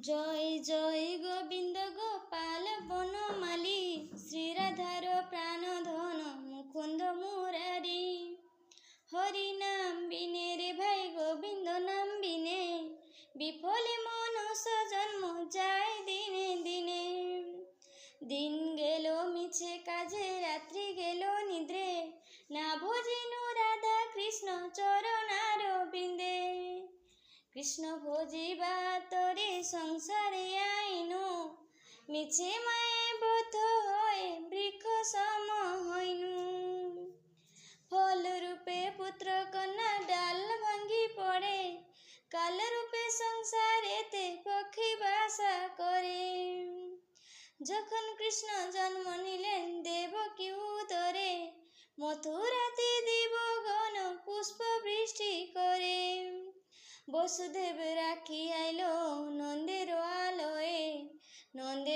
জয় জয় গোবিন্দ গোপাল বনমালী, শ্রীরাধার প্রাণধন মুকুন্দ মুরারি। হরি নাম বিনে রে ভাই গোবিন্দ নাম বিনে, বিফলে মনুষ্য জন্ম যায় দিনে দিনে। দিন গেল মিছে কাজে, রাত্রি গেল নিদ্রে, না ভজিনু রাধা কৃষ্ণ চরণার বিন্দে। কৃষ্ণ ভজিবা তরে সংসারে আইনু, মিছে মায়ে বদ্ধ হয়ে বৃক্ষ সম হইনু। ফল রূপে পুত্র কন্যা ডাল ভাঙ্গি পড়ে, কাল রূপে সংসারেতে পক্ষী বাসা করে। যখন কৃষ্ণ জন্ম নিলেন দেবকী উদরে, মথুরাতে দেবগণ পুষ্প বৃষ্টি করে। বসুদেব রাখি আইল নন্দের আলোয়ে, নন্দে